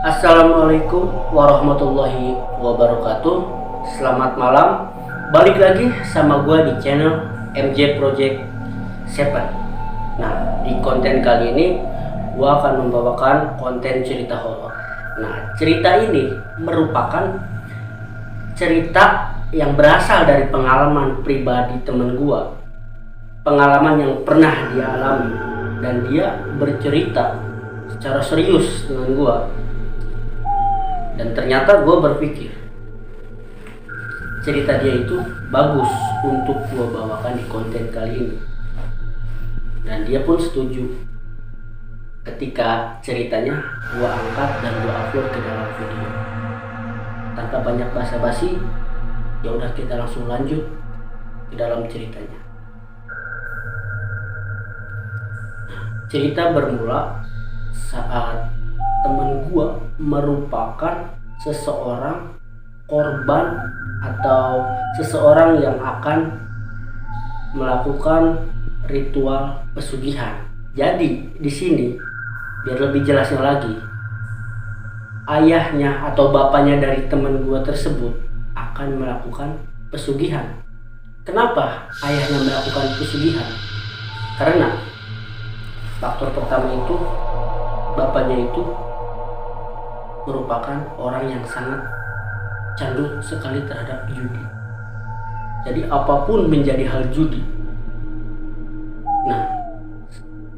Assalamualaikum warahmatullahi wabarakatuh. Selamat malam. Balik lagi sama gue di channel MJ Project 7. Nah, di konten kali ini gue akan membawakan konten cerita horor. Nah, cerita ini merupakan cerita yang berasal dari pengalaman pribadi temen gue. Pengalaman yang pernah dia alami, dan dia bercerita secara serius dengan gue. Dan ternyata gue berpikir cerita dia itu bagus untuk gue bawakan di konten kali ini. Dan dia pun setuju ketika ceritanya gue angkat dan gue upload ke dalam video. Tanpa banyak basa-basi, ya udah kita langsung lanjut ke dalam ceritanya. Cerita bermula saat temen gua merupakan seseorang korban atau seseorang yang akan melakukan ritual pesugihan. Jadi di sini biar lebih jelasnya lagi, ayahnya atau bapaknya dari temen gua tersebut akan melakukan pesugihan. Kenapa ayahnya melakukan pesugihan? Karena faktor pertama itu, bapaknya itu merupakan orang yang sangat candu sekali terhadap judi. Jadi apapun menjadi hal judi. Nah,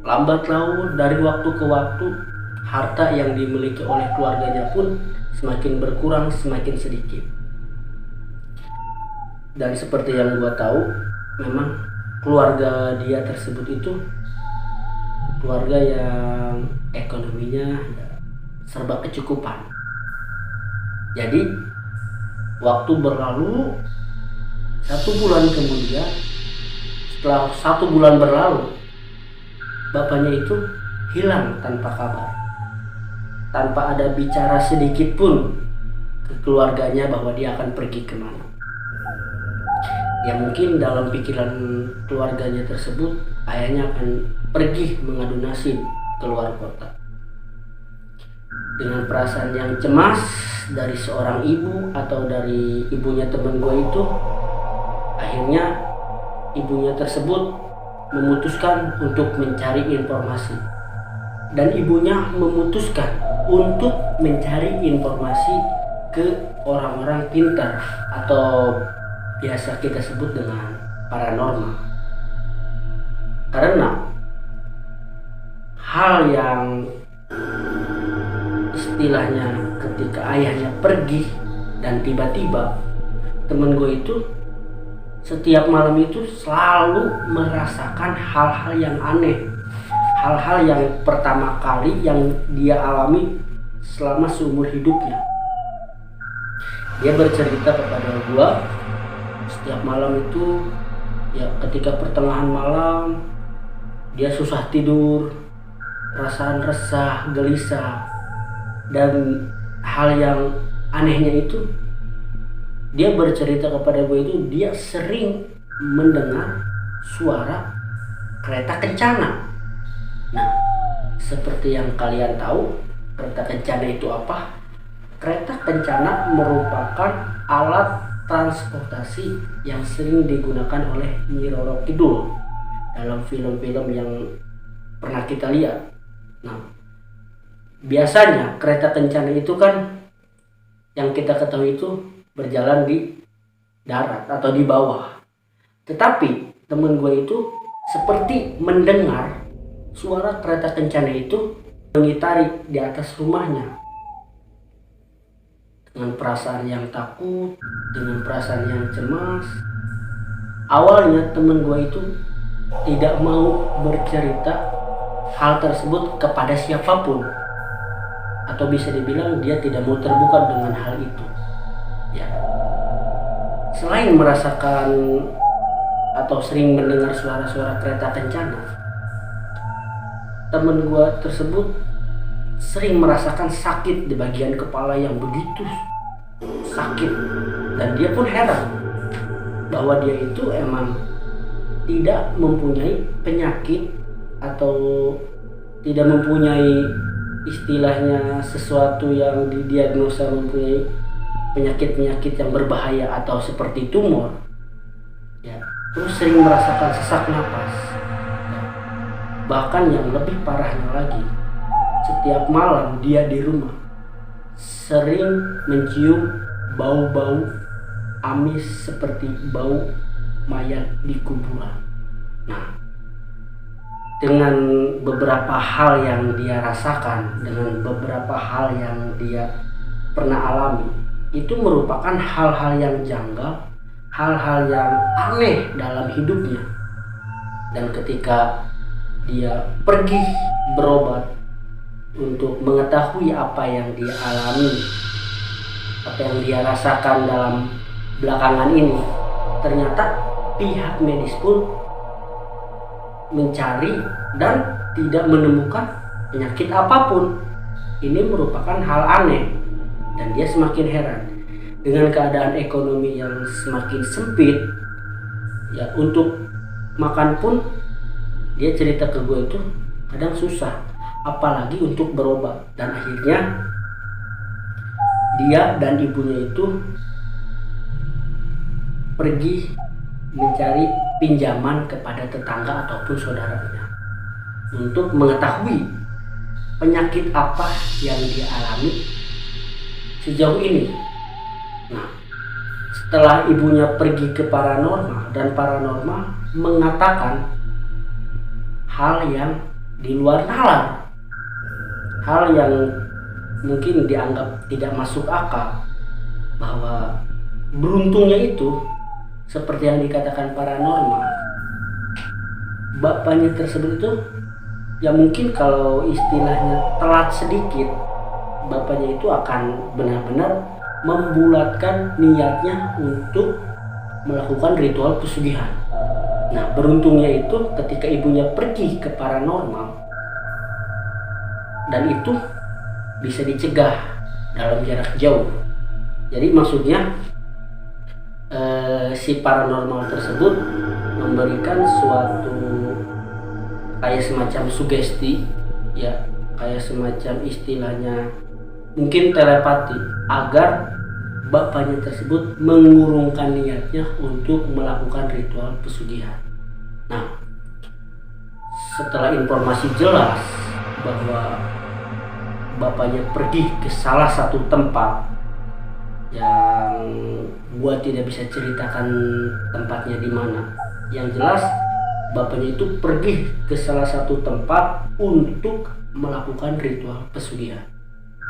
lambat laun dari waktu ke waktu, harta yang dimiliki oleh keluarganya pun semakin berkurang, semakin sedikit. Dan seperti yang gua tahu, memang keluarga dia tersebut itu keluarga yang ekonominya serba kecukupan. Jadi waktu berlalu, 1 bulan kemudian, setelah 1 bulan berlalu, bapaknya itu hilang tanpa kabar, tanpa ada bicara sedikit pun ke keluarganya bahwa dia akan pergi kemana. Ya mungkin dalam pikiran keluarganya tersebut, ayahnya akan pergi mengadu nasib keluar kota. Dengan perasaan yang cemas dari seorang ibu atau dari ibunya teman gue itu, akhirnya ibunya tersebut memutuskan untuk mencari informasi. Dan ibunya memutuskan untuk mencari informasi ke orang-orang pintar atau biasa kita sebut dengan paranormal. Karena hal yang istilahnya ketika ayahnya pergi dan tiba-tiba, temen gue itu setiap malam itu selalu merasakan hal-hal yang aneh, hal-hal yang pertama kali yang dia alami selama seumur hidupnya. Dia bercerita kepada gue, setiap malam itu ya ketika pertengahan malam dia susah tidur, perasaan resah, gelisah. Dan hal yang anehnya itu, dia bercerita kepada gue itu, dia sering mendengar suara kereta kencana. Nah, seperti yang kalian tahu, kereta kencana itu apa? Kereta kencana merupakan alat transportasi yang sering digunakan oleh Nyi Roro Kidul dalam film-film yang pernah kita lihat. Nah, biasanya kereta kencana itu kan yang kita ketahui itu berjalan di darat atau di bawah. Tetapi temen gue itu seperti mendengar suara kereta kencana itu mengitari di atas rumahnya. Dengan perasaan yang takut, dengan perasaan yang cemas. Awalnya temen gue itu tidak mau bercerita hal tersebut kepada siapapun, atau bisa dibilang dia tidak mau terbuka dengan hal itu. Ya, selain merasakan atau sering mendengar suara-suara kereta kencana, temen gua tersebut sering merasakan sakit di bagian kepala yang begitu sakit. Dan dia pun heran bahwa dia itu emang tidak mempunyai penyakit atau tidak mempunyai istilahnya sesuatu yang didiagnosa mempunyai penyakit-penyakit yang berbahaya atau seperti tumor, ya, terus sering merasakan sesak napas. Ya, bahkan yang lebih parahnya lagi, setiap malam dia di rumah sering mencium bau-bau amis seperti bau mayat di kuburan. Nah, dengan beberapa hal yang dia rasakan, dengan beberapa hal yang dia pernah alami, itu merupakan hal-hal yang janggal, hal-hal yang aneh dalam hidupnya. Dan ketika dia pergi berobat untuk mengetahui apa yang dia alami, apa yang dia rasakan dalam belakangan ini, ternyata pihak medis pun mencari dan tidak menemukan penyakit apapun. Ini merupakan hal aneh dan dia semakin heran dengan keadaan ekonomi yang semakin sempit. Ya, untuk makan pun dia cerita ke gue itu kadang susah, apalagi untuk berobat. Dan akhirnya dia dan ibunya itu pergi mencari pinjaman kepada tetangga ataupun saudaranya untuk mengetahui penyakit apa yang dia alami sejauh ini. Nah, setelah ibunya pergi ke paranormal dan paranormal mengatakan hal yang di luar nalar, hal yang mungkin dianggap tidak masuk akal, bahwa beruntungnya itu seperti yang dikatakan paranormal, bapaknya tersebut itu ya mungkin kalau istilahnya telat sedikit, bapaknya itu akan benar-benar membulatkan niatnya untuk melakukan ritual pesugihan. Nah, beruntungnya itu ketika ibunya pergi ke paranormal dan itu bisa dicegah dalam jarak jauh. Jadi maksudnya si paranormal tersebut memberikan suatu kayak semacam sugesti, ya, kayak semacam istilahnya mungkin telepati, agar bapaknya tersebut mengurungkan niatnya untuk melakukan ritual pesugihan. Nah, setelah informasi jelas bahwa bapaknya pergi ke salah satu tempat yang gua tidak bisa ceritakan tempatnya di mana, yang jelas bapaknya itu pergi ke salah satu tempat untuk melakukan ritual pesugihan.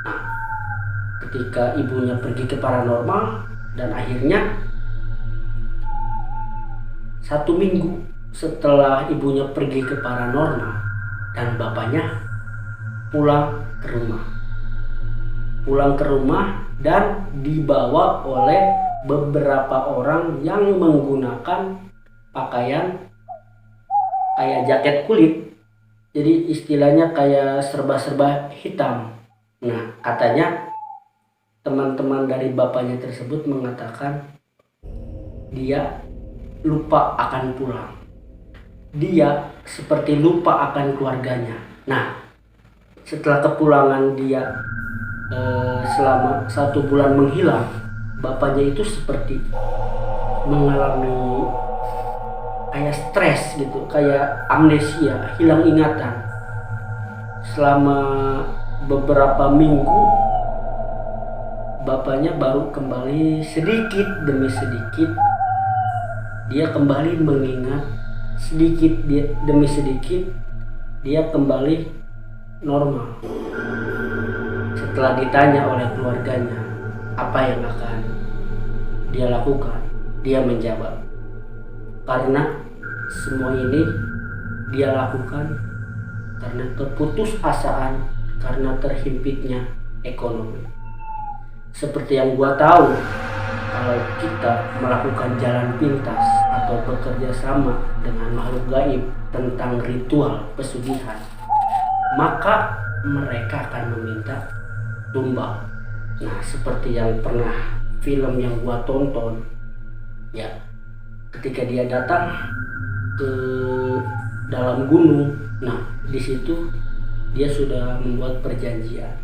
Nah, ketika ibunya pergi ke paranormal dan akhirnya 1 minggu setelah ibunya pergi ke paranormal dan bapaknya pulang ke rumah dan dibawa oleh beberapa orang yang menggunakan pakaian kayak jaket kulit, jadi istilahnya kayak serba-serba hitam. Nah, katanya teman-teman dari bapaknya tersebut mengatakan dia lupa akan pulang, dia seperti lupa akan keluarganya. Nah, setelah kepulangan dia selama 1 bulan menghilang, bapaknya itu seperti mengalami kayak stres gitu, kayak amnesia, hilang ingatan. Selama beberapa minggu bapaknya baru kembali sedikit demi sedikit, dia kembali mengingat sedikit demi sedikit, dia kembali normal. Setelah ditanya oleh keluarganya apa yang akan dia lakukan, dia menjawab, karena semua ini dia lakukan karena keputusasaan, karena terhimpitnya ekonomi. Seperti yang gua tahu, kalau kita melakukan jalan pintas atau bekerja sama dengan makhluk gaib tentang ritual pesugihan, maka mereka akan meminta tumbal. Nah, seperti yang pernah film yang gua tonton, ya, ketika dia datang ke dalam gunung, nah di situ dia sudah membuat perjanjian.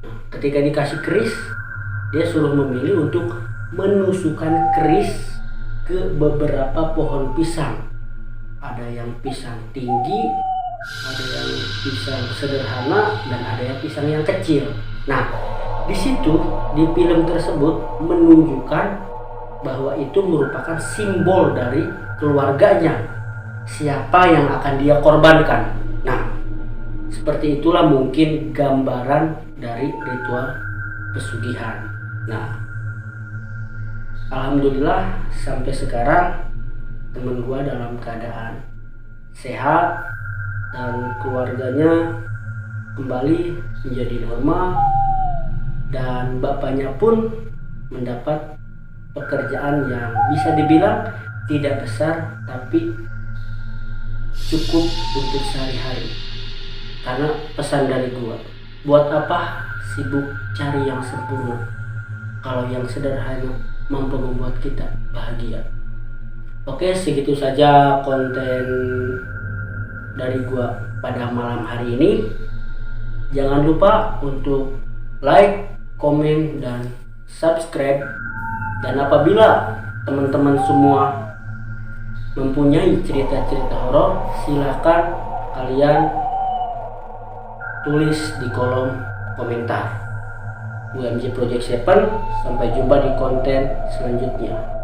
Nah, ketika dikasih keris, dia suruh memilih untuk menusukkan keris ke beberapa pohon pisang. Ada yang pisang tinggi, ada yang pisang sederhana, dan ada yang pisang yang kecil. Nah, di situ di film tersebut menunjukkan bahwa itu merupakan simbol dari keluarganya, siapa yang akan dia korbankan. Nah, seperti itulah mungkin gambaran dari ritual pesugihan. Nah, alhamdulillah sampai sekarang temen gua dalam keadaan sehat dan keluarganya kembali menjadi normal, dan bapaknya pun mendapat pekerjaan yang bisa dibilang tidak besar tapi cukup untuk sehari-hari. Karena pesan dari gua, buat apa sibuk cari yang sempurna kalau yang sederhana mampu membuat kita bahagia. Oke, segitu saja konten dari gua pada malam hari ini. Jangan lupa untuk like, komen, dan subscribe. Dan apabila teman-teman semua mempunyai cerita-cerita horor, silakan kalian tulis di kolom komentar. UMJ Project 7, sampai jumpa di konten selanjutnya.